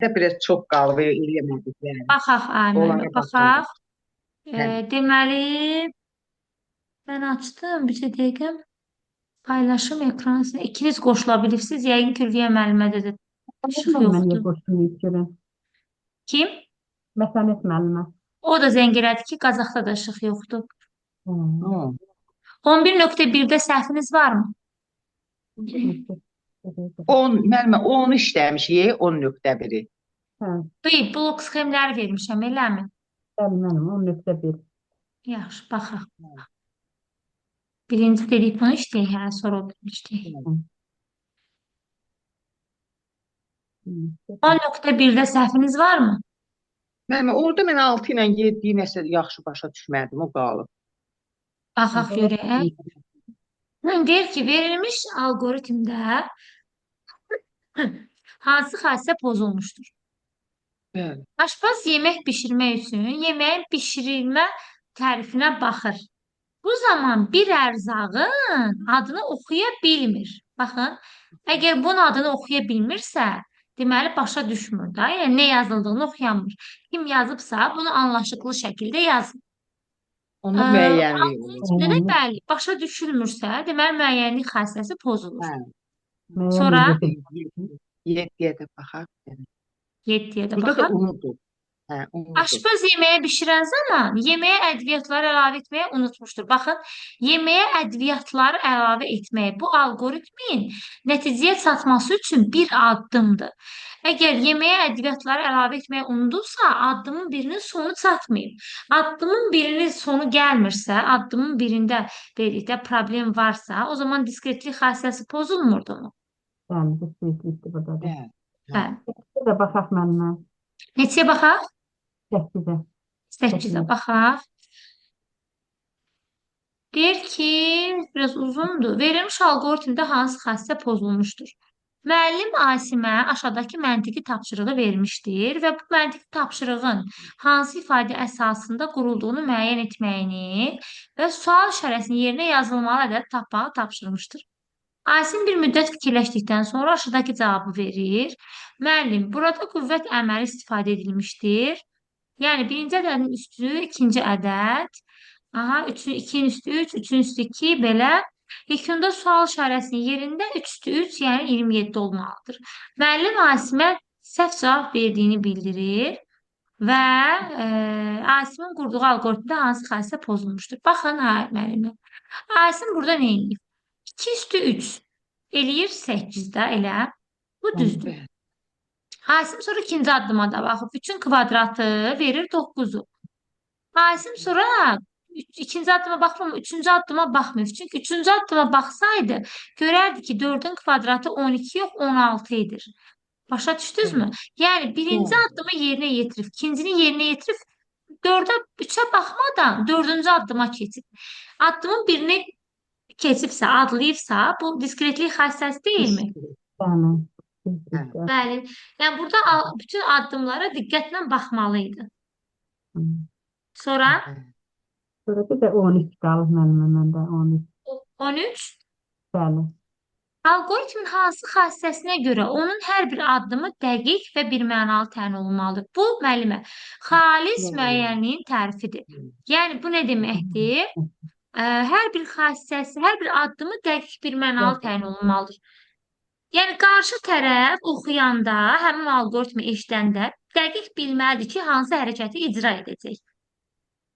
de biraz çox qalıb eləmədik yəni. Baxaq Əmələ, Onlara baxırdım. baxaq. Deməli, mən açdım. Bir dəqiqə. Paylaşım ekranı. İkiniz qoşula bilirsiniz. Yəqin ki, Hülya müəllimədə də işıq Müəllimə niyə yoxdur. qoşulmayıb görən? Kim? Mətanət müəllimə. O da zəng elədi ki, Qazaxda da işıq yoxdur. Hə. Hı. 11.1-də səhviniz varmı? 10 müəllimə 10 işləmişik, 10.1-i. Hə, Blok sxemləri vermişəm, eləmi? bəli mənim 10.1. Yaxşı, baxaq. Birinci dedik bunu işləyək, hə, sonra o birini işləyək. Hı. 10.1-də səhviniz varmı? Müəllimə orada mən 6 ilə 7-yi nəsə yaxşı başa düşmədim, o qalıb. Baxaq görək. Deyir ki, verilmiş algoritmdə hansı xassiyə pozulmuşdur? Bəli. Aşpaz yemək bişirmək üçün yeməyin bişirilmə tərifinə baxır. Bu zaman bir ərzağın adını oxuya bilmir. Baxın, əgər bunun adını oxuya bilmirsə, deməli başa düşmür da, yəni nə yazıldığını oxuyamır. Kim yazıbsa, bunu anlaşıqlı şəkildə yazın. Onda müəyyənlik olur. Algoritmdə də bəli, başa düşülmürsə, deməli müəyyənlik xassəsi pozulur. Hə. Sonra 7-yə də baxaq. 7-yə də Burada da baxaq. unudur. Hə, unudur. Aşpaz yeməyə bişirən zaman yeməyə ədviyyatları əlavə etməyi unutmuşdur. Baxın, yeməyə ədviyyatları əlavə etmək bu algoritmin nəticəyə çatması üçün bir addımdır. Əgər yeməyə ədviyyatları əlavə etməyi unudursa, addımın birinin sonu çatmayıb. Addımın birinin sonu gəlmirsə, addımın birində beləliklə problem varsa, o zaman diskretlik xassiyəsi pozulmurdu mu? Bəli, diskretlikdir burada da. Hə. Bir də baxaq müəllimə. Neçəyə baxaq? 8-ə. 8-ə baxaq. Deyir ki, biraz uzundur. Verilmiş algoritmdə hansı xassiyə pozulmuşdur? Müəllim Asimə aşağıdakı məntiqi tapşırığı vermişdir və bu məntiqi tapşırığın hansı ifadə əsasında qurulduğunu müəyyən etməyini və sual işarəsinin yerinə yazılmalı ədəd tapmağı tapşırmışdır. Asim bir müddət fikirləşdikdən sonra aşağıdakı cavabı verir. Müəllim, burada qüvvət əməli istifadə edilmişdir. Yəni birinci ədədin üstü ikinci ədəd. Aha, 2-nin üstü 3, 3-ün üstü 2 belə. Yekunda sual işarəsinin yerində 3 üstü 3, yəni 27 olmalıdır. Müəllim Asimə səhv cavab verdiyini bildirir və Asimin qurduğu algoritmdə hansı xassiyə pozulmuşdur? Baxın, müəllimə. Asim burada nə edir? 2 üstü 3 eləyir 8-də, elə. Bu düzdür. Asim sonra ikinci addıma da baxıb. 3-ün kvadratı verir 9-u. Asim sonra ikinci addıma baxmır mı? Üçüncü addıma baxmıyor. Çünki üçüncü addıma baxsaydı görərdi ki 4-ün kvadratı 12 yox 16 edir. Başa düşdünüzmü? Yəni birinci addımı yerinə yetirib, ikincini yerinə yetirib 4-ə, 3-ə baxmadan 4-cü addıma keçib. Addımın birini keçibsə, adlayıbsa bu diskretlik xassəsi deyilmi? Bəli. Bəli. Yəni burada bütün addımlara diqqətlə baxmalıydı. Sonra Sonra bir də 13 qalıb müəllimə məndə 13. 13. Bəli. Algoritmin hansı xassəsinə görə onun hər bir addımı dəqiq və birmənalı təyin olunmalıdır? Bu, müəllimə, xalis müəyyənliyin tərifidir. Yəni, bu nə deməkdir? Hər bir xassəsi, hər bir addımı dəqiq birmənalı təyin olunmalıdır. Yəni, qarşı tərəf oxuyanda, həmin algoritmi eşidəndə dəqiq bilməlidir ki, hansı hərəkəti icra edəcək.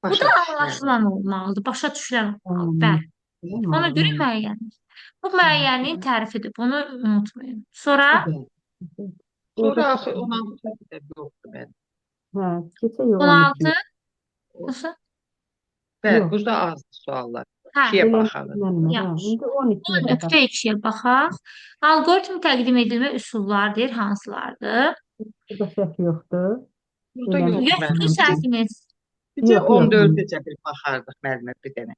Bu da anlaşılan olmalıdır, başa düşülən olmalıdır. Bəli. Ona görə müəyyənlik. Bu müəyyənliyin tərifidir. Bunu unutmayın. Sonra Sonra axı 16 da yoxdur mənim. Hə, keçə yox. 16. Nasıl? Bəli, burada az suallar. Hə. İkiyə baxalım. Yaxşı. İndi 12-yə baxaq. 10.2-yə baxaq. Algoritm təqdim edilmə üsullardır. Hansılardır? Burada səhv yoxdur. Burada yox Yoxdur mənim. səhviniz. Bizə Yox, yox. 14-cə bir baxardıq müəllimə bir dənə.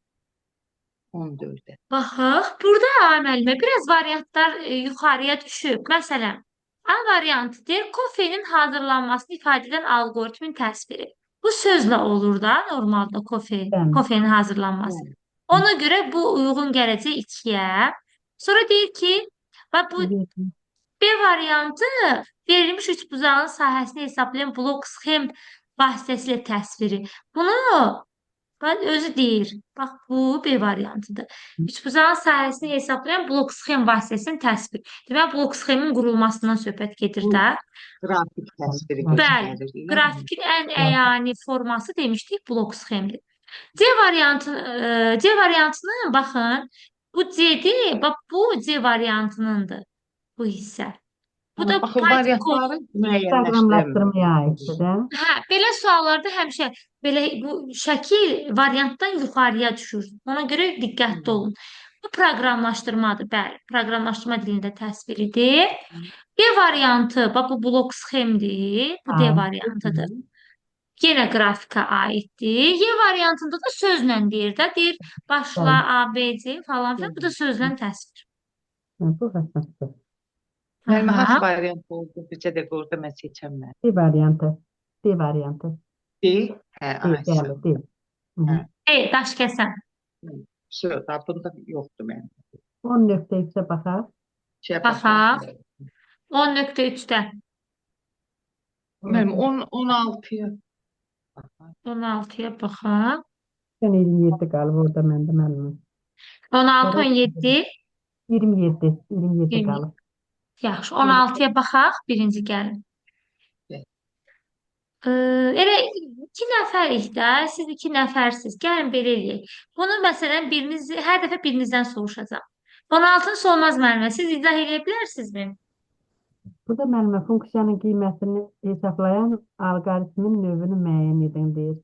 14-ə. Baxaq. Burada müəllimə biraz variantlar yuxarıya düşüb. Məsələn, A variantı deyir, kofenin hazırlanmasını ifadə edən algoritmin təsviri. Bu sözlə olur da normalda kofenin hazırlanması. Ona görə bu uyğun gələcək 2-yə. Sonra deyir ki, bax bu B variantı verilmiş üçbucağın sahəsini hesablayan blok sxem vasitəsilə təsviri. Bunu özü deyir. Bax, bu B variantıdır. Üçbucağın sahəsini hesablayan blok sxem vasitəsinin təsviri. Demək, blok sxemin qurulmasından söhbət gedir də. Qrafik təsviri Bəli, göstərir. qrafikin ən əyani forması demişdik blok sxemdir. C variantının baxın, bu C'dir, bax bu C variantınındır bu hissə. Bu da Baxın, Python kod. variantları müəyyənləşdirmir. Proqramlaşdırmaya aiddir də. Hə, belə suallarda həmişə belə bu şəkil variantdan yuxarıya düşür. Ona görə diqqətli olun. Bu proqramlaşdırmadır, bəli. Proqramlaşdırma dilində təsviridir. D variantı, bax bu blok sxemdir. Bu D variantıdır. Yenə qrafikə aiddir. Y variantında da sözlə deyir də. Deyir başla A, B, C falan filan. Bu da sözlə təsvir. Bu əsasdır. Müəllimə, Aha. hansı variant oldu? Bizə də orada mən seçəməm. D variantı. D variantı. D, hə, D, bəli, D. Hı. Daş kəsən. Söz, bunda yoxdur mənim. 10.x-ə baxaq. Baxaq. 10.3-də. Müəllim, 16-ya. 16-ya baxaq. Sən 27 qalıb orada məndə müəllimə. 16, 17. 27 20. qalıb. Yaxşı, 16-ya baxaq, birinci gəlin. Gəl. Elə 2 nəfərik də, siz 2 nəfərsiz. Gəlin belə eləyək. Bunu məsələn hər dəfə birinizdən soruşacağam. 16-ın solmaz müəllimə, siz izah edə bilərsinizmi? Burada müəllimə funksiyanın qiymətini hesablayan alqoritmin növünü müəyyən edin deyir.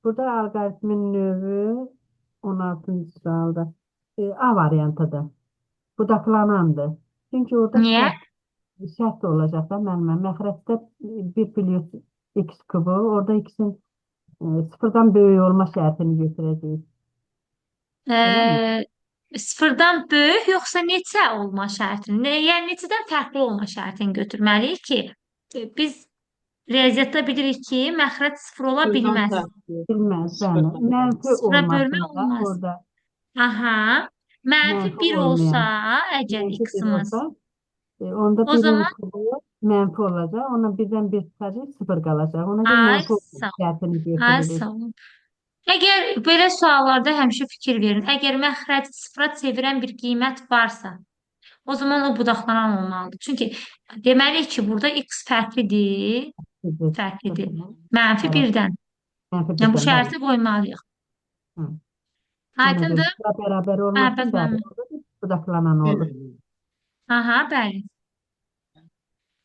Burada alqoritmin növü 16-cı sualda A variantıdır. Budaqlanandır. Çünki orada Niyə? şərt olacaq da müəllimə. Məxrəcdə 1 plus x kubu, orada x-in sıfırdan böyük olma şərtini götürəcəyik. Sıfırdan böyük yoxsa neçə olma şərtini? Yəni neçədən fərqli olma şərtini götürməliyik ki, biz riyaziyyatda bilirik ki, məxrəc sıfır ola bilməz. Bilməz, bəli. Mənfi Sıfıra bölmə olmasında olmaz. orada Aha. Mənfi 1 olsa, əgər x-imiz. Onda O zaman kubu mənfi olacaq. Ona birdən bir çıxacaq, sıfır qalacaq. Ona görə ay mənfi olma sağ şərtini ay götürürük. sağ olun. Əgər belə suallarda həmişə fikir verin. Əgər məxrəci sıfıra çevirən bir qiymət varsa, o zaman o budaqlanan olmalıdır. Çünki deməliyik ki, burada x fərqlidir. Fərqlidir. Mənfi Evet. birdən. Mənfi Yəni bu birdən, şərti qoymalıyıq. Hı. Aydındır? Bərabər olmasın, Bəli, bəli. Orada budaqlanan olur. Aha, bəli.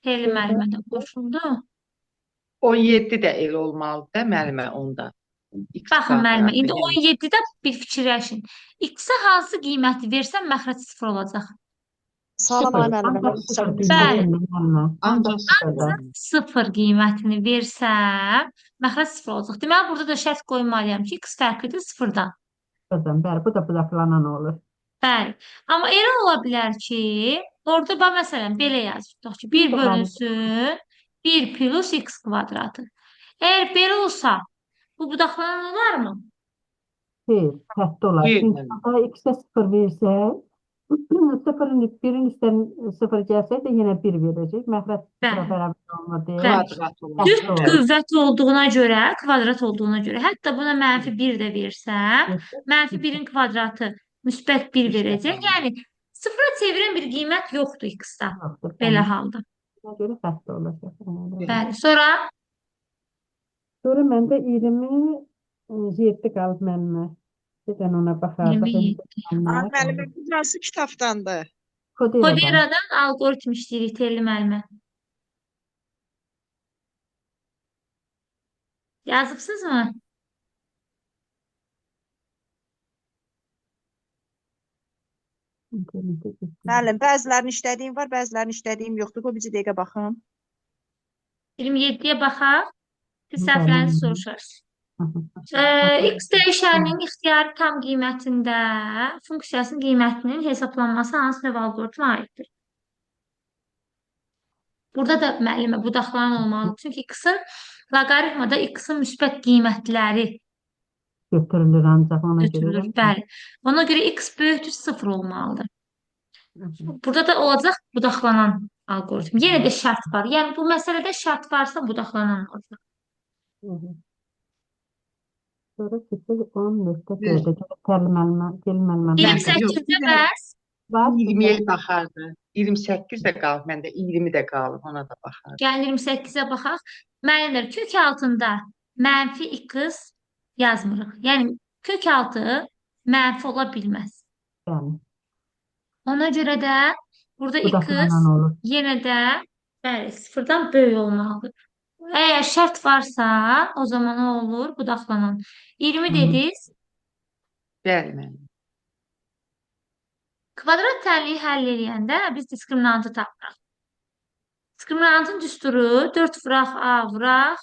Elm müəllimə də qoşuldu. 17 də el olmalıdır da müəllimə onda. Baxın müəllimə, indi 17-də bir fikirləşin. X-ə hansı qiyməti versəm məxrəc sıfır olacaq? Salam ay müəllimə. Ancaq sıfır Bəli. qiymətini müəllimə. Ancaq sıfırda. Sıfır qiymətini versəm məxrəc sıfır olacaq. Deməli, burada da şərt qoymalıyam ki, x fərqlidir sıfırdan. Sıfırdan, bəli. Bu da budaqlanan olur. Bəli. Amma elə ola bilər ki, orada məsələn belə yazılır ki, 1 bölünsün 1 plus x kvadratı. Əgər belə olsa, bu budaqlanan olarmı? Xeyr, səhvdə olar. Xeyr, Çünki müəllim. orada x-ə sıfır versək, birin üstdən sıfır gəlsək də yenə 1 verəcək. Məxrəc sıfıra Bəli. bərabər olmur deyə. Kvadrat olur. Düz Doğru. qüvvət olduğuna görə, kvadrat olduğuna görə, hətta buna mənfi 1 də versəm, mənfi 1-in kvadratı müsbət 1 verəcək. Yəni, sıfıra çevirən bir qiymət yoxdur x-da, Yoxdur, belə bəli. halda. Buna görə səhvdə olacaq. Bəli, sonra Sonra məndə 27 qalıb müəllimə. Bir dənə ona baxardıq. 27. Ay müəllimə, bu hansı kitabdandır? Koderadan. Koderadan alqoritm işləyirik Telli müəllimə. Yazıbsınızmı? Müəllim, bəzilərini işlədiyim var, bəzilərini işlədiyim yoxdur. O bir dəqiqə baxım. 27-yə baxaq. Siz səhvlərinizi soruşarsınız. X dəyişəninin ixtiyari tam qiymətində funksiyasının qiymətinin hesablanması hansı növ alqoritmə aiddir? Burada da müəllimə budaqlanan olmalıdır. Çünki x-in loqaritmada x-in müsbət qiymətləri Götürülür ancaq ona götürülür. görə. Bəli. Ona görə x böyükdür 0 olmalıdır. Burada da olacaq budaqlanan alqoritm. Yenə də şərt var. Yəni bu məsələdə şərt varsa budaqlanan olacaq. Hı hı. Sonra keçir 10.4-ə. Bir, Gəlin məlumat Məndə var. yox, 28-də bir dənə bəs 20-yə baxardı. 28 də qalıb, məndə 20 də qalıb, ona da baxardı. gəlin 28-ə baxaq. Müəllimlər kök altında mənfi x yazmırıq. Yəni kök altı mənfi ola bilməz. Yəni, Ona görə də burada budaqlanan x olur. yenə də bəli, sıfırdan böyük olmalıdır. Əgər şərt varsa, o zaman o olur budaqlanan. 20 Hı. dediniz. Bəli, mənim. Kvadrat tənliyi həll edəndə biz diskriminantı tapırıq. Diskriminantın düsturu 4 vuraq A vuraq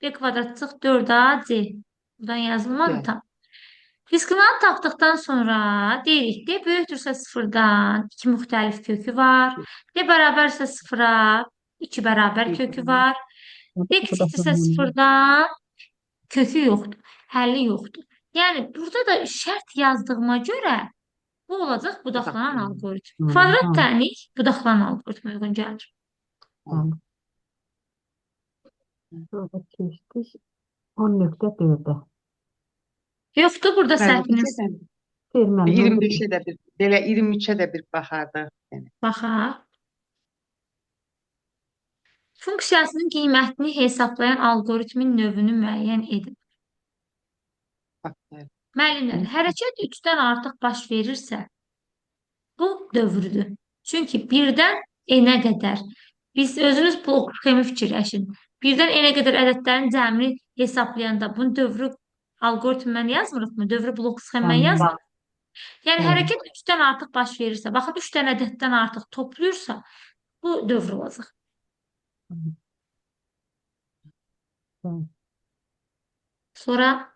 B kvadrat çıx 4AC. Buradan yazılmadı Bəli. tam. Diskriminant tapdıqdan sonra deyirik D böyükdürsə sıfırdan 2 müxtəlif kökü var. D bərabərsə sıfıra 2 bərabər kökü var. D kiçikdirsə sıfırdan kökü yoxdur. Həlli yoxdur. Yəni burada da şərt yazdığıma görə bu olacaq budaqlanan Budaqlanan. alqoritm. Hı, Kvadrat hı. tənlik budaqlanan alqoritmə uyğun gəlir. Yəni. Sonra keçdik 10.4-ə. Yoxdur burada səhviniz. Müəllimcədən Deyir mənim. 25-ə də bir, belə 23-ə də bir baxardı. Yəni, Baxaq. Funksiyasının qiymətini hesablayan alqoritmin növünü müəyyən edin. baxardı. Müəllimlər, hərəkət 3-dən artıq baş verirsə, bu dövrdür. Çünki 1-dən n-ə qədər. Biz özünüz blok sxemi fikirləşin. 1-dən n-ə qədər ədədlərin cəmini hesablayanda bunun dövrü alqoritmdən yazmırıqmı? Dövrü blok sxemdən yazmırıq. Yəni Hı. hərəkət 3-dən artıq baş verirsə, baxın 3 dənə ədəddən artıq toplayırsa, bu dövr olacaq. Hı. Sonra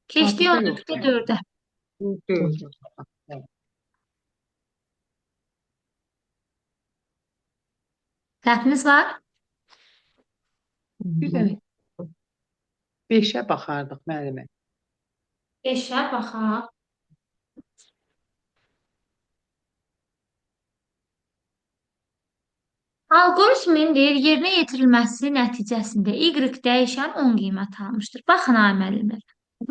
keçdik Artıq yox. 10.4-ə. Dördü. Səhviniz var? Bir dənə 5-ə baxardıq müəllimə. 5-ə baxaq. Alqoritmin deyir, yerinə yetirilməsi nəticəsində y dəyişən 10 qiymət almışdır. Baxın, ay müəllimlər.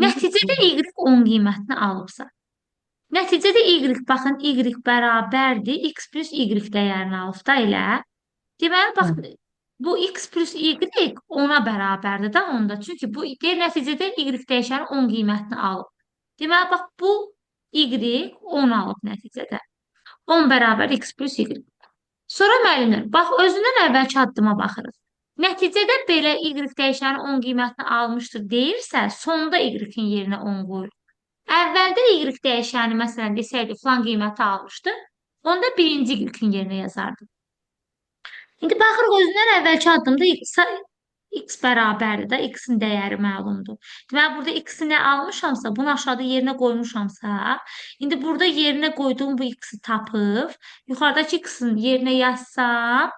Nəticədə y 10 qiymətini alıbsa. Nəticədə y, baxın, y bərabərdir, x plus y dəyərini alıb da elə. Deməli, bax, bu x plus y 10-a bərabərdir da onda. Çünki bu deyir, nəticədə y dəyişənin 10 qiymətini alıb. Deməli, bax, bu y 10 alıb nəticədə. 10 bərabər x plus y. Sonra müəllimlər, bax, özündən əvvəlki addıma baxırıq. Nəticədə belə y dəyişənin 10 qiymətini almışdır deyirsə, sonda y-in yerinə 10 qoyuruq. Əvvəldə y dəyişəni, məsələn, desəydi, filan qiyməti almışdı, onda birinci y-in yerinə yazardım. İndi baxırıq, özündən əvvəlki addımda x bərabərdir də, x-in dəyəri məlumdur. Deməli, burada x-i nə almışamsa, bunu aşağıda yerinə qoymuşamsa, indi burada yerinə qoyduğum bu x-i tapıb, yuxarıdakı x-in yerinə yazsam,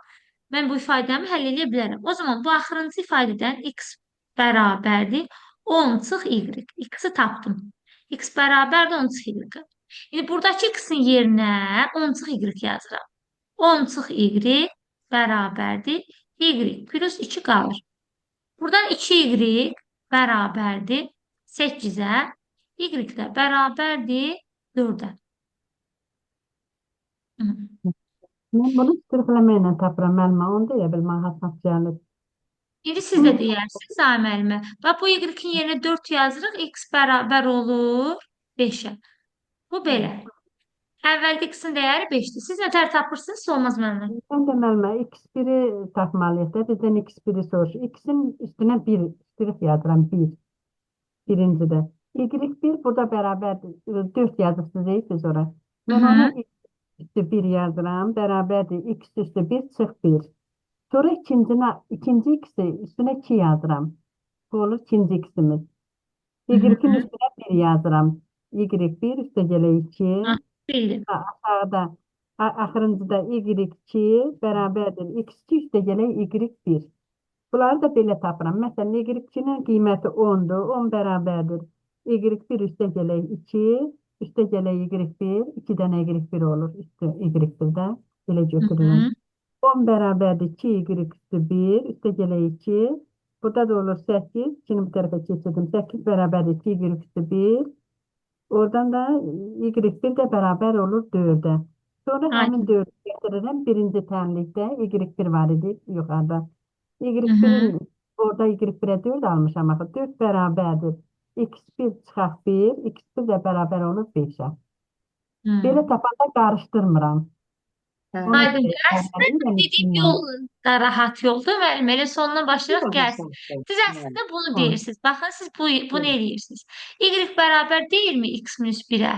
mən bu ifadəmi həll edə bilərəm. O zaman bu axırıncı ifadədən x bərabərdir 10 çıx y. X-i tapdım. X bərabərdir 10 çıx y. İndi buradakı x-in yerinə 10 çıx y yazıram. 10 çıx y bərabərdir y plus 2 qalır. Buradan 2y bərabərdir 8-ə, y də bərabərdir 4-ə. Mən bunu sırfələməklə tapıram müəllimə, onu deyə bilmə hasat gəlir. İndi siz də deyərsiniz, ay müəllimə. Bax, bu y-in yerinə 4 yazırıq, x bərabər olur 5-ə. Bu belə. Əvvəlki x-in dəyəri 5-dir. Siz nətər tapırsınız, olmaz müəllimə. Mən də müəllimə x1-i tapmalıyıq da, bizdən x1-i soruşur. X-in üstünə 1 yazıram, 1. Birincidə. Y1 burada bərabərdir, 4 yazırsınız, siz ora. Mən ona x üstü 1 yazıram, bərabərdir, x üstü 1 çıx 1. Sonra ikinci x-i üstünə 2 yazıram. Bu olur ikinci x-imiz. Y1-in üstünə 1 yazıram. Y1 üstə gələ 2. Bildim. Aşağıda, axırıncıda y2 bərabərdir. X2 üstə gələ y1. Bunları da belə tapıram. Məsələn, y2-nin qiyməti 10-dur. 10 bərabərdir. Y1 üstə gələk 2, üstə gələk Y1, 2 dənə Y1 olur üstə Y1-də. Belə Hı götürürəm. hı. 10 bərabərdir 2Y üstü 1, üstə gələk 2. Burada da olur 8, ikini bu tərəfə keçirdim. 8 bərabərdir 2Y üstü 1. Oradan da Y1 də bərabər olur 4-ə. Sonra həmin Aydın. 4-ü gətirirəm. Birinci tənlikdə Y1 var idi yuxarıda. Hı hı. Y1'in orada Y1'e 4 almışam axı. 4 bərabərdir. X1 çıxaq 1, X1 də bərabər olur 5-ə. Hı. Belə tapanda qarışdırmıram. Hə. Ona Aydın. görə Əslində işarəliyirəm dediyim üstündən. yol da rahat yoldur. Müəllim, elə sondan Bir başlayaraq daha gəlsin. sağ ol. Siz əslində bunu Hə. deyirsiniz. Baxın, siz bunu Evet. eləyirsiniz. Y bərabər deyilmi x minus 1-ə?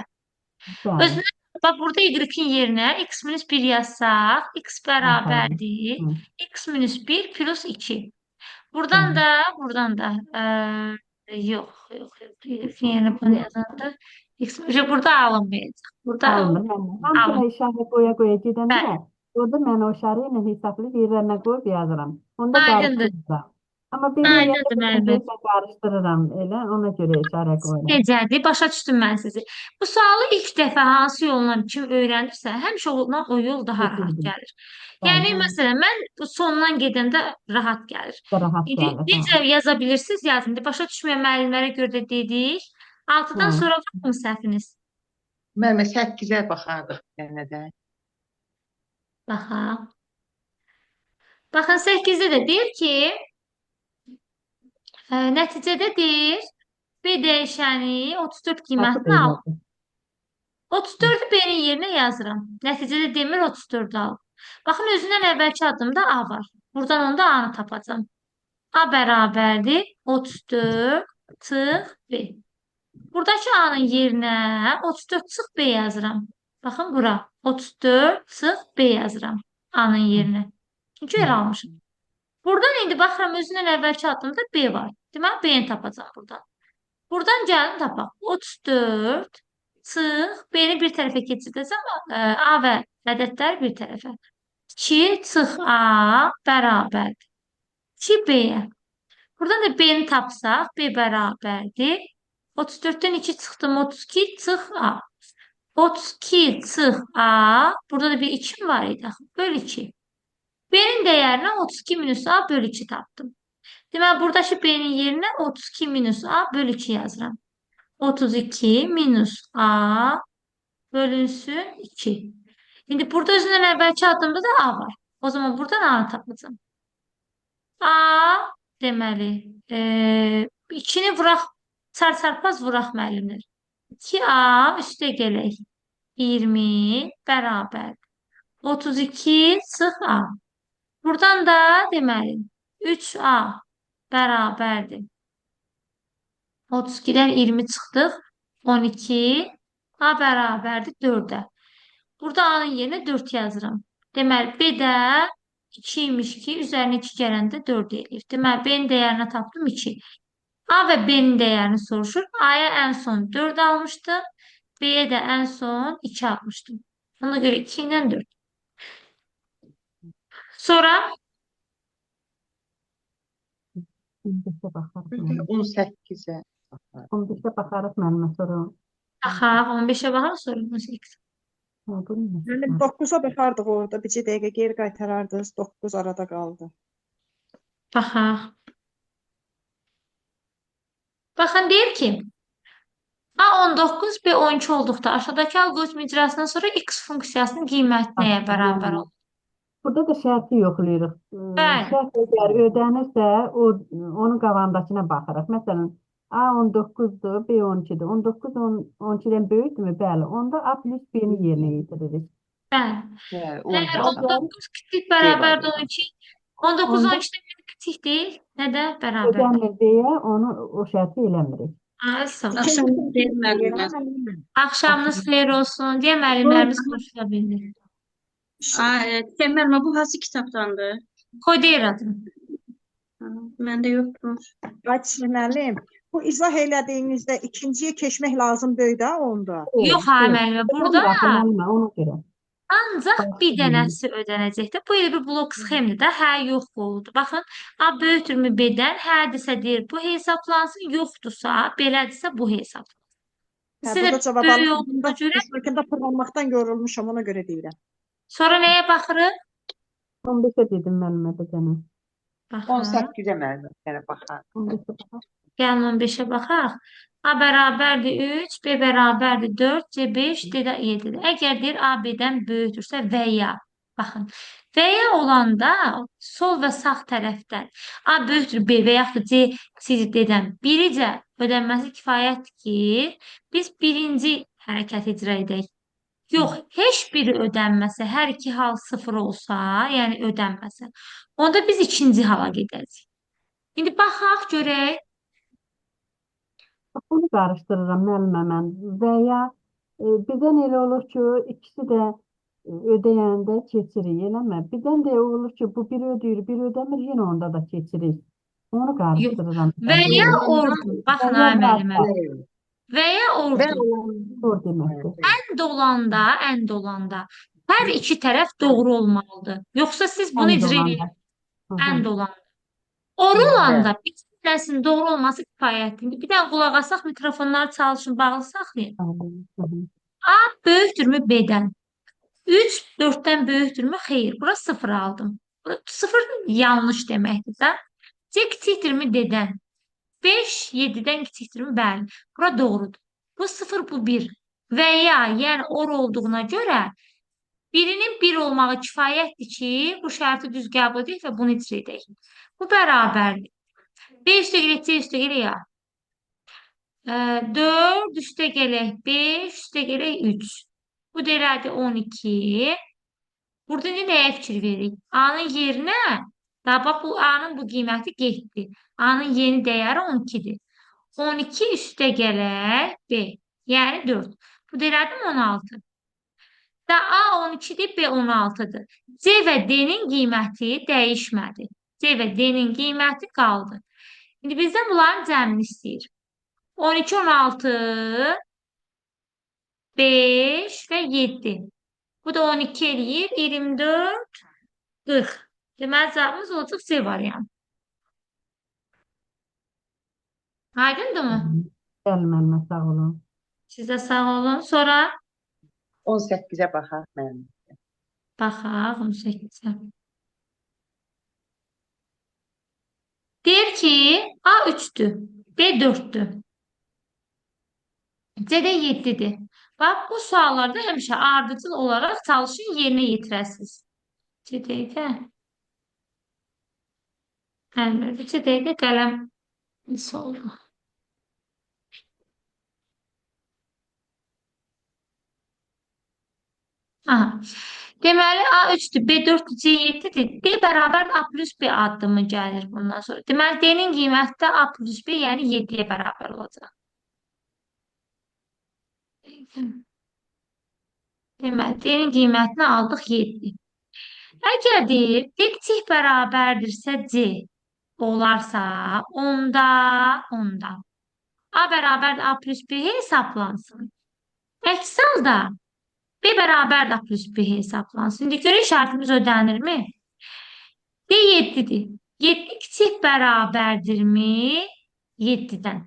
Bəli. Özünə, bax, burada Y-in yerinə x minus 1 yazsaq, x Aferin. bərabərdir. Hı. X minus 1 plus 2. Bəli. Buradan da yox. Y-in yerinə bunu yazanda x burada alınmayacaq. Burada Almır. Mən hamısına alın. işarə qoya gedəndə Bəli. orada mən o işarə ilə hesablayıb yerlərinə qoyub yazıram. Onda Aydındır. qarışdırıram. Amma belə Aydındır müəllimə. qarışdırıram elə. Ona görə işarə qoyuram. Necədir? Başa düşdüm mən sizi. Bu sualı ilk dəfə hansı yolla kim öyrənirsə, həmişə o yol daha rahat Kesinlikle. gəlir. Bəli. Yəni, məsələn, mən bu sondan gedəndə rahat gəlir. Rahat İndi gəlir. necə yaza bilirsiniz? Yazın. Başa düşməyən müəllimlərə görə də dedik. 6-dan Hə. sonra varmı səhviniz? Müəllimə 8-ə baxardıq yenə də. Baxaq. Baxın, 8-də də deyir ki, nəticədə deyir, B dəyişəni 34 qiymətini al. 34-ü B-nin yerinə yazıram. Nəticədə demir 34-ü al. Baxın, özündən əvvəlki addımda A var. Buradan onda A-nı tapacam. A bərabərdir 34 çıx B. Buradakı A-nın yerinə 34 çıx B yazıram. Baxın bura. 34 çıx B yazıram A-nın yerinə. Çünki elə almışım. Buradan indi baxıram, özündən əvvəlki addımda B var. Deməli, B-ni tapacam buradan. Buradan gəlin tapaq. 34 çıx B-ni bir tərəfə keçirdəcəm. A və ədədlər bir tərəfə. 2 çıx A bərabərdir 2 B-yə. Buradan da B-ni tapsaq, B bərabərdir. 34-dən 2 çıxdım, 32 çıx A. 32 çıx A. Burada da bir 2 var idi. Böl 2. B-nin dəyərinə 32 minus A böl 2 tapdım. Deməli, buradakı B-nin yerinə 32 minus A böl 2 yazıram. 32 minus A bölünsün 2. İndi burada özündən əvvəlki addımda da A var. O zaman buradan A-nı tapacağım. A deməli, 2-ni vuraq, çarpaz vuraq müəllimlər. 2A üstə gələk. 20 bərabər. 32 çıx A. Buradan da deməli, 3A bərabərdir. 32-dən 20 çıxdıq. 12 A bərabərdir 4-ə. Burada A-nın yerinə 4 yazıram. Deməli, B də 2 imiş ki, üzərinə 2 gələndə 4 eləyir. Deməli, B-nin dəyərini tapdım 2. A və B-nin dəyərini soruşur. A-ya ən son 4 almışdım. B-yə də ən son 2 almışdım. Ona görə 2 ilə 4. Sonra 15-ə baxarıq. Bir də 18-ə baxardıq. 15-ə baxarıq müəllimə sonra. baxaq, 15-ə baxaq, sonra 18. Hə, bunu Yəni 9-a baxardıq orada. Bir dəqiqə geri qaytarardınız. 9 arada qaldı. Baxaq. Baxın, deyir ki, A19, B12 olduqda aşağıdakı alqoritm icrasından sonra x funksiyasının qiyməti nəyə bərabər olur? Burada da şərti yoxlayırıq. Bəli. Şərt əgər ödənirsə, onun qabağındakına baxırıq. Məsələn, A19-dur, B12-dir. 19 12-dən böyükdürmü? Bəli. Onda A plus B-ni yerinə yetiririk. Bəli. Hə, Əgər onda 19 kiçik bərabərdir 12, 19 Onda- 12-dən böyük kiçik deyil, nədə bərabərdir? Ödənmir deyə onu o şərti eləmirik. Sağ ol. Axşamınız xeyir müəllimlər. Axşamınız xeyir olsun deyə müəllimlərimiz konuşula bilir. Deyir müəllimə, bu hansı kitabdandır? Kodeyradır. Məndə yoxdur. Qaç müəllim, bu izah elədiyinizdə ikinciyə keçmək lazım deyil də onda. Yox, ha müəllimə, burada Müəllimə, ona görə. Ancaq bir Başqa birini. dənəsi ödənəcəkdir. Bu elə bir blok sxemdir də. Hə, yox oldu. Baxın, A böyükdürmü B-dən? Hədirsə deyir bu hesaplansın, yoxdursa, belədirsə bu hesaplansın. Hə, Sizə burada də cavab böyük aldım. olduğuna Bunda görə şəkildə fırlanmaqdan yorulmuşam, ona görə deyirəm. sonra nəyə baxırıq? 15'e dedim müəllimə də gənə. Baxın. 18-ə müəllimə sənə baxar. 15'e baxaq. Gəlin 15-ə baxaq. A bərabərdir 3, B bərabərdir 4, C 5, D də 7-dir. Əgər deyir A B-dən böyükdürsə və ya, baxın, və ya olanda sol və sağ tərəfdən A böyükdür B və yaxud da C kiçikdir D-dən biricə ödənməsi kifayətdir ki, biz birinci hərəkət icra edək. Yox, heç biri ödənməsə, hər iki hal sıfır olsa, yəni ödənməsə, onda biz ikinci hala gedəcəyik. İndi baxaq, görək. Bunu qarışdırıram müəllimə mən. Və ya birdən elə olur ki, ikisi də ödəyəndə keçirik, eləmə. Birdən də olur ki, bu biri ödəyir, biri ödəmir, yenə onda da keçirik. Onu Yox. qarışdırıram. Və ya Yox. ordu. Baxın, Və ya ay müəllimə. Bəli. Və ya Və ordu. Doğru deməkdir. Ənd olanda hər iki tərəf doğru olmalıdır. Yoxsa siz bunu Ənd icra olanda. edin. Hı hı. Ənd olanda. Oru olanda bir tanəsinin doğru olması kifayətlidir. Bir dənə qulaq asaq, mikrofonları çalışın, bağlı saxlayın. Hı hı. A böyükdürmü B-dən? 3 4-dən böyükdürmü? Xeyr. Bura 0 aldım. Bura 0 yanlış deməkdir də. C kiçikdirmi D-dən? 5 7-dən kiçikdirmi? Bəli. Bura doğrudur. Bu 0, bu 1. Və ya, yəni or olduğuna görə birinin 1 olmağı kifayətdir ki, bu şərti düz qəbul edək və bunu icra edək. Bu bərabərdir. B üstə gələk, C üstə gələk ya. 4 üstə gələk, 5 üstə gələk, 3. Bu da elədi 12. Burada indi nəyə fikir veririk? A-nın yerinə, daha bax, bu A-nın bu qiyməti getdi. A-nın yeni dəyəri 12-dir. 12 üstə gələk, B. Yəni 4. Bu da elədim 16. Da A 12-dir, B 16-dır. C və D-nin qiyməti dəyişmədi. C və D-nin qiyməti qaldı. İndi bizdən bunların cəmini istəyir. 12, 16, 5 və 7. Bu da 12 eləyir, 24, 40. Deməli, cavabımız olacaq C variantı. Aydındır mı? Bəli müəllimə, sağ olun. Sizə sağ olun. Sonra 18-ə baxaq müəllimə. baxaq 18-ə. Deyir ki, A 3-dür, B 4-dür. C də 7-dir. Bax, bu suallarda həmişə ardıcıl olaraq çalışın yerinə yetirəsiniz. C dəqiqə. Əlbəttə, C dəqiqə qələm oldu. Aha. Deməli, A 3-dür, B 4-dür, C 7-dir. D bərabər A plus B addımı gəlir bundan sonra. Deməli, D-nin qiyməti də A plus B, yəni 7-yə bərabər olacaq. Deməli, D-nin qiymətini aldıq 7. Əgər deyir, D kiçik bərabərdirsə C olarsa, onda A bərabərdir A plus B hesaplansın. Əks halda B bərabərdir A plus B hesaplansın. İndi görək şərtimiz ödənirmi? D 7-dir. 7 kiçik bərabərdirmi? 7-dən.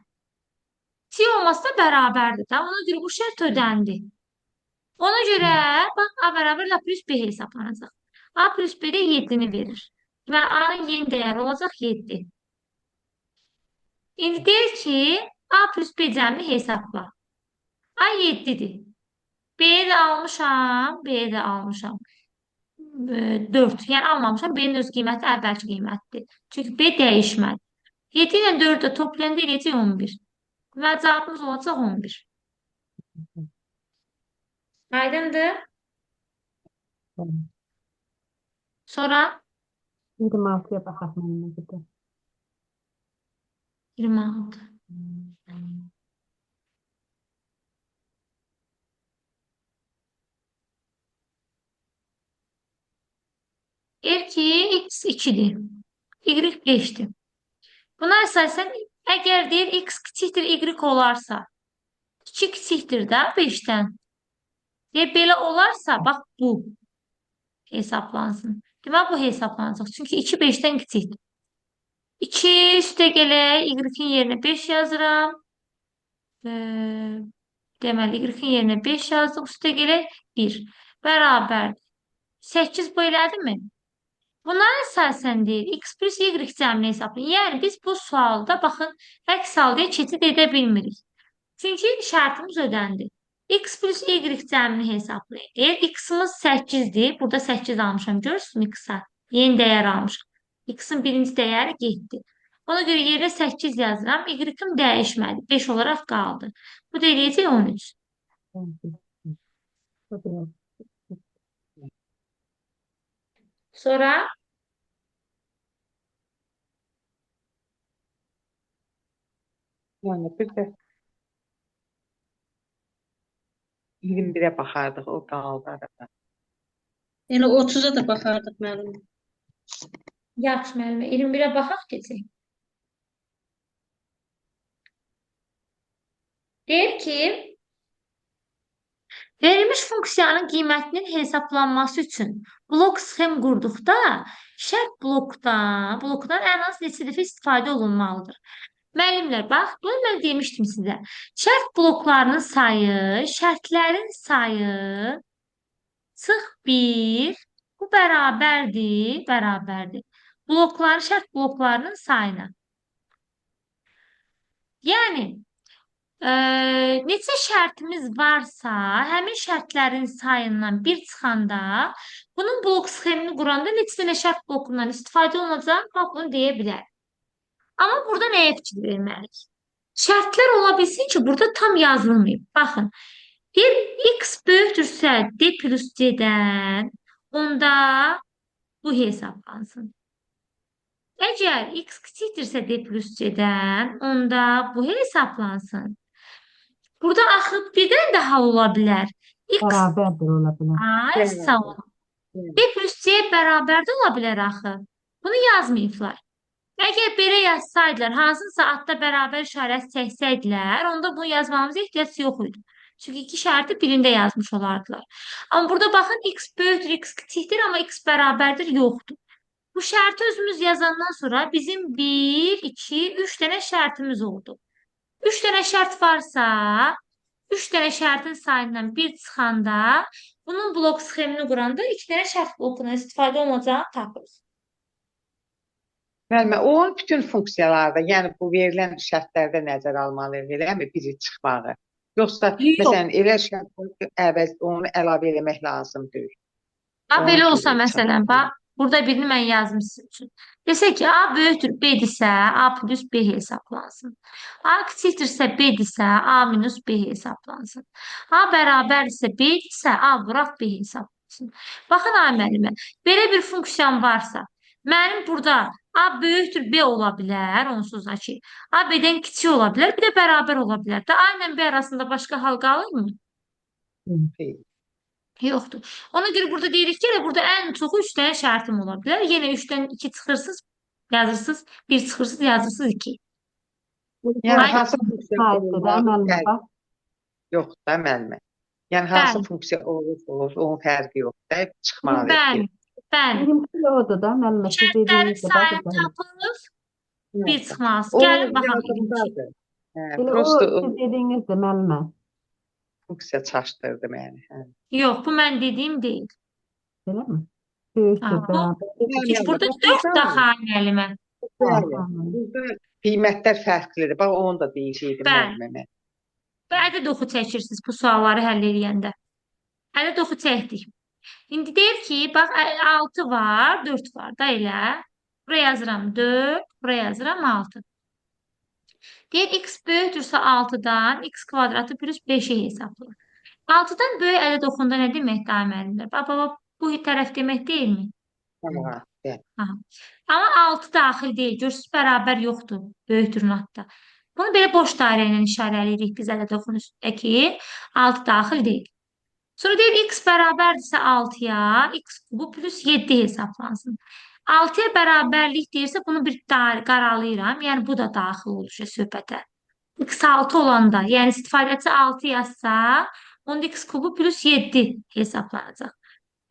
C olması da bərabərdir. Ona görə bu şərt ödəndi. Ona görə bax, A bərabər A plus B hesablanacaq. A plus B də 7-ni verir. Və A-nın yeni dəyəri olacaq 7. İndi deyir ki, A plus B cəmi hesabla. A 7-dir. B-yə də almışam, B-yə də almışam. 4. Yəni almamışam, B-nin öz qiyməti əvvəlki qiymətdir. Çünki B dəyişmədi. 7 ilə 4-də toplayanda eləyəcək 11. Və cavabımız olacaq 11. Aydındır? Sonra 26'ya baxaq müəllimə bir də. 26. Deyir ki, x 2-dir. Y 5-dir. Buna əsasən, əgər deyir x kiçikdir y olarsa, 2 kiçikdir də 5-dən. Belə olarsa, bax bu hesaplansın. Demək bu hesablanacaq. Çünki 2 5-dən kiçikdir. 2 üstə gələk, y-in yerinə 5 yazıram. Deməli, y-in yerinə 5 yazdıq, üstə gələk 1. Bərabər. 8 bu elədimi? Buna əsasən deyil, x plus y cəmini hesablayın. Yəni, biz bu sualda, baxın, əks halda keçid edə bilmirik. Çünki şərtimiz ödəndi. X plus y cəmini hesablayın. Deyir, x-imiz 8-dir. Burada 8 almışam. Görürsünüz x-a? Yeni dəyər almışam. X-in birinci dəyəri getdi. Ona görə yerə 8 yazıram. Y-im dəyişmədi. 5 olaraq qaldı. Bu da eləyəcək 13. Sonra Yəni bir də 21-ə baxardıq, o qaldı arada. Elə 30-a da baxardıq müəllim. yaxşı müəllimə 21-ə baxaq keçək. Deyir ki, verilmiş funksiyanın qiymətinin hesablanması üçün blok sxem qurduqda şərt blokdan ən az neçə dəfə istifadə olunmalıdır. Müəllimlər, bax, bunu mən demişdim sizə. Şərt bloklarının sayı, şərtlərin sayı çıx 1, bu bərabərdir. Şərt bloklarının sayına. Yəni, neçə şərtimiz varsa, həmin şərtlərin sayından 1 çıxanda, bunun blok sxemini quranda neçə dənə şərt blokundan istifadə olunacaq, bax, bunu deyə bilər. Amma burada nəyə fikir verməliyik? Şərtlər ola bilsin ki, burada tam yazılmayıb. Baxın, bir x böyükdürsə d plus c-dən, onda bu hesaplansın. Əgər x kiçikdirsə d plus c-dən, onda bu hesaplansın. Burada axı birdən də hal ola bilər. X, Bərabərdir ola bilər. ay, sağ olun. D plus c bərabər də ola bilər axı. Bunu yazmayıblar. Əgər belə yazsaydılar, hansısa adda bərabər işarəsi çəksəydilər, onda bunu yazmamıza ehtiyac yox idi. Çünki iki şərti birində yazmış olardılar. Amma burada baxın, x böyükdür, x kiçikdir, amma x bərabərdir, yoxdur. Bu şərti özümüz yazandan sonra bizim 1, 2, 3 dənə şərtimiz oldu. 3 dənə şərt varsa, 3 dənə şərtin sayından 1 çıxanda, bunun blok sxemini quranda 2 dənə şərt blokundan istifadə olunacağını tapırız. Müəllimə, onun bütün funksiyalarda, yəni bu verilən şərtlərdə nəzərə almalıyıq, eləmi? Biri çıxmağı. Yoxsa, Yox. məsələn, elə şərt əvəz onu əlavə eləmək lazımdır. Belə olsa məsələn, bax, burada birini mən yazım sizin üçün. Desək ki, A böyükdür B-dirsə, A plus B hesaplansın. A kiçikdirsə B-dirsə, A minus B hesaplansın. A bərabərdirsə B-dirsə, A vuraq B hesaplansın. Baxın, ay müəllimə, belə bir funksiyan varsa, mənim burada A böyükdür B ola bilər, onsuz da ki, A B-dən kiçik ola bilər, bir də bərabər ola bilər. Da A ilə B arasında başqa hal qalırmı? Yoxdur. Ona görə burada deyirik ki, burada ən çoxu 3 dənə şərtim ola bilər. Yenə 3-dən 2 çıxırsınız, yazırsınız, 1 çıxırsınız, yazırsınız 2. Yəni, Ay, hansı funksiya Saytdır da müəllimə bax. yox da müəllimə. Yəni, hansı Bəli. funksiya olur, onun fərqi yox da, çıxmalı. Bəli, bəli. Benimki odur da müəllimə. Siz Şərtlərin dediyiniz də sayını bax. tapılır, 1 çıxmaz. O Gəlin baxaq. yardımdadır. Elə o Prosto siz dediyiniz də müəllimə. funksiya çaşdırdı məni. Yox, bu mən dediyim deyil. Elə mi? Böyükdür, Ha, bu- bərabər. Heç burada 4 daha müəllimə. Bəli. Burada qiymətlər fərqlidir. Bax, onu da deyəcəkdim Bəli. müəllimə. Və ədəd oxu çəkirsiniz bu sualları həll edəndə. Ədəd oxu çəkdik. İndi deyir ki, bax 6 var, 4 var da elə. Buraya yazıram 4, buraya yazıram 6. Deyir x böyükdürsə 6-dan x kvadratı plus 5-i hesablayın. 6-dan böyük ədəd oxunda nə deməkdir ay müəllimlər? Bax, bu tərəf demək deyilmi? Tamam. Bəli. Amma 6 daxil deyil. Görürsünüz, bərabər yoxdur böyükdürün altda. Bunu belə boş dairə ilə işarələyirik biz ədəd oxunun üstündəki 6 daxil deyil. Sonra deyir x bərabərdirsə 6-ya, x kubu plus 7 hesaplansın. 6-ya bərabərlik deyirsə bunu bir qaralayıram. Yəni bu da daxil olacaq söhbətə. X 6 olanda, yəni istifadəçi 6 yazsa, onda x kubu plus 7 hesablanacaq.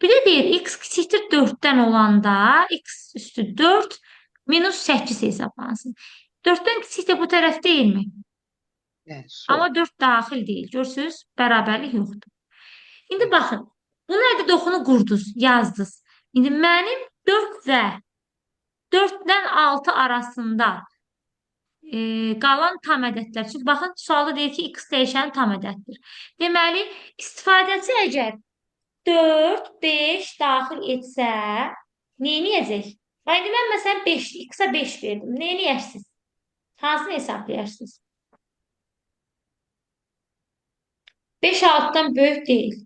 Bir də deyir, x kiçikdir 4-dən olanda x üstü 4 minus 8 hesablansın. 4-dən kiçik də bu tərəf deyilmi? Yəni, sol. Amma 4 daxil deyil. Görürsünüz, bərabərlik yoxdur. İndi baxın, bu nədir? Doxunu qurdunuz, yazdınız. İndi mənim 4 və 4-dən 6 arasında qalan tam ədədlər. Çünki baxın, sualda deyir ki, x dəyişəni tam ədəddir. Deməli, istifadəçi əgər 4, 5 daxil etsə, neyniyəcək? İndi mən məsələn 5, x-a 5 verdim. Neyniyərsiniz? Hansını hesablayarsınız? 5 6-dan böyük deyil.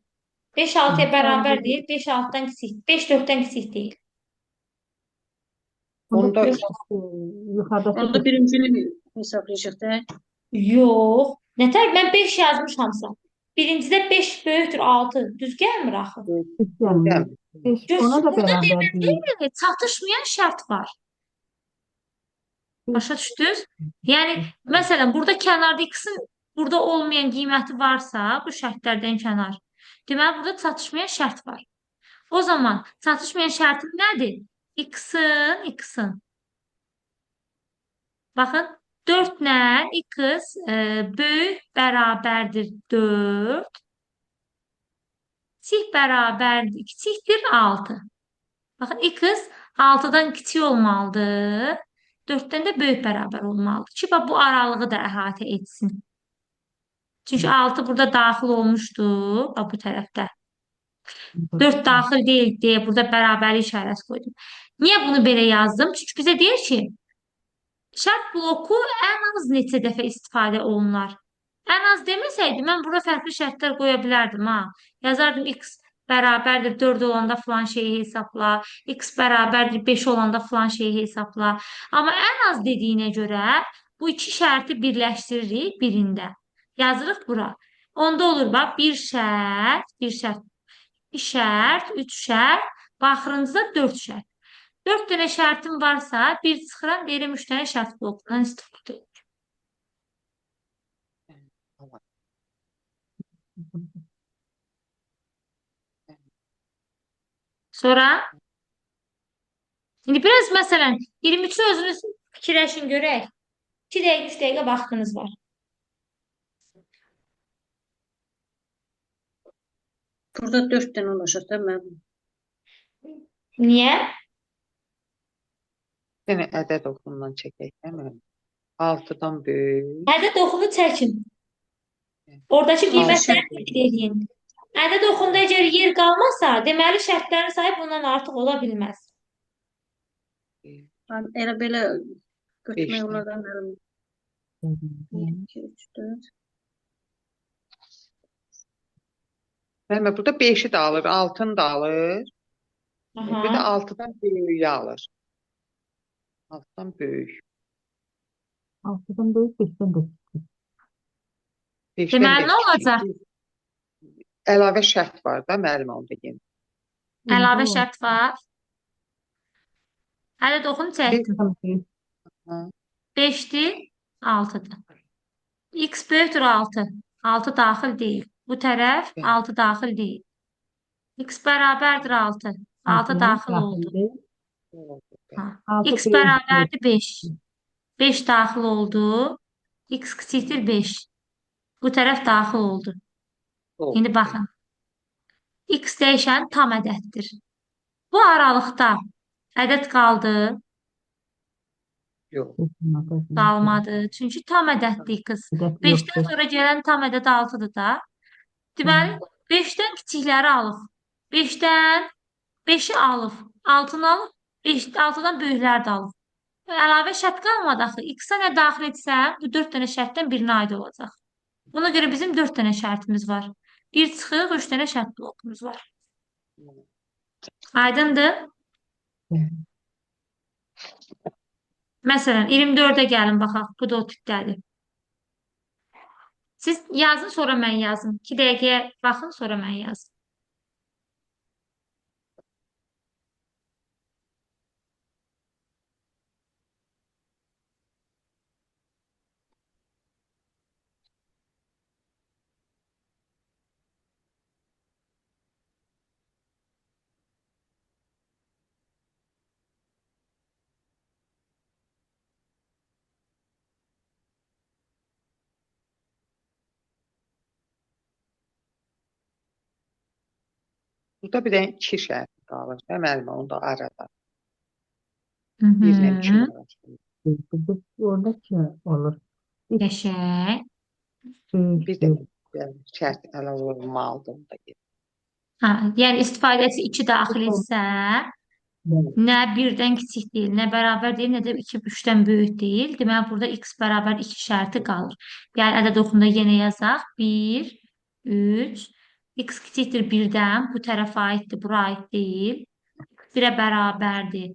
5 6-ya bərabər deyil, 5 6-dan kiçik. 5 4-dən kiçik deyil. Onda Yuxarıdakı Onda birincini hesablayacaq da. Yox. Nətər? Mən 5 yazmışamsa. Birincidə 5 böyükdür 6. Düz gəlmir axı. gəlmir. 5 ona da Burada bərabər deyil. deməli çatışmayan şərt var. Başa düşdünüz? Yəni, məsələn, burada kənarda x-in burada olmayan qiyməti varsa, bu şərtlərdən kənar. Deməli, burada çatışmayan şərt var. O zaman çatışmayan şərtim nədir? X-in. Baxın, 4 ilə x böyük bərabərdir 4. Kiçik bərabərdir, kiçikdir 6. Baxın, x 6-dan kiçik olmalıdır. 4-dən də böyük bərabər olmalıdır ki, bu aralığı da əhatə etsin. Çünki 6 burada daxil olmuşdu, bu tərəfdə. 4 daxil deyil deyə burada bərabərlik işarəsi qoydum. Niyə bunu belə yazdım? Çünki bizə deyir ki, şərt bloku ən az neçə dəfə istifadə olunar. Ən az deməsəydi, mən burada fərqli şərtlər qoya bilərdim. Yazardım x bərabərdir 4 olanda filan şeyi hesabla, x bərabərdir 5 olanda filan şeyi hesabla. Amma ən az dediyinə görə bu iki şərti birləşdiririk birində. Yazırıq bura. Onda olur, bax, bir şərt, 2 şərt, 3 şərt, baxırıncıda 4 şərt. 4 dənə şərtim varsa, bir çıxıram, deyirəm 3 dənə şərt blokundan istifadə edir. Sonra, indi biraz məsələn, 23-ü özünüz fikirləşin görək. 2 dəqiqə, 3 dəqiqə vaxtınız var. Burada 4 dənə olacaq da mən. Niyə? yəni ədəd oxundan çəkək, değil mi? 6-dan böyük. Ədəd oxunu çəkin. Oradakı qiymətləri təkid edin. Ədəd oxunda əgər yer qalmasa, deməli şərtlərin sayı bundan artıq ola bilməz. Mən elə belə götürmək Beşdən. olar da mənim. 1, 2, 3, 4. Müəllimə, burada 5-i də alır, 6-nı da alır. Bir də Aha. 6-dan böyüyü alır. 6-dan böyük. 6-dan böyük, 5-dən də kiçik. 5-dən Deməli də nə kiçik. olacaq? Əlavə şərt var da müəllim onda yenə. Əlavə şərt var. Ədəd oxunu çəkdim. 5-dir, 6-dır. X böyükdür 6. 6 daxil deyil. Bu tərəf 6 daxil deyil. X bərabərdir 6. 6 daxil oldu. X bərabərdir 5. 5 daxil oldu. X kiçikdir 5. Bu tərəf daxil oldu. İndi baxın. X dəyişən tam ədəddir. Bu aralıqda ədəd qaldı, Yox. qalmadı. Çünki tam ədəddir X. 5-dən sonra gələn tam ədəd 6-dır da. Deməli, 5-dən kiçikləri alıb. 5-dən 5-i alıb. 6-nı alıb. 6-dan böyükləri də alıb. Əlavə şərt qalmadı axı. X-a nə daxil etsəm, bu 4 dənə şərtdən birinə aid olacaq. Buna görə bizim 4 dənə şərtimiz var. Bir çıxıq, 3 dənə şərt blokumuz var. Aydındır? Məsələn, 24-ə gəlin baxaq. Bu da o tipdədir. Siz yazın, sonra mən yazın. 2 dəqiqəyə baxın, sonra mən yazın. Burada bir dənə 2 şərt qalır. Və müəllimə onda arada. Hı 1 ilə 2 -hı. arasında. Orada ki olur. X Qəşəng. Bir də büyüktür. şərt əlavə olunmalıdır. Ha, yəni istifadəçi 2 daxil etsə, nə 1-dən kiçik deyil, nə bərabər deyil, nə də 2 3-dən böyük deyil. Deməli, burada x bərabər 2 şərti qalır. Yəni, ədəd oxunda yenə yazaq. 1, 3, x kiçikdir 1-dən, bu tərəfə aiddir, bura aid deyil. 1-ə bərabərdir.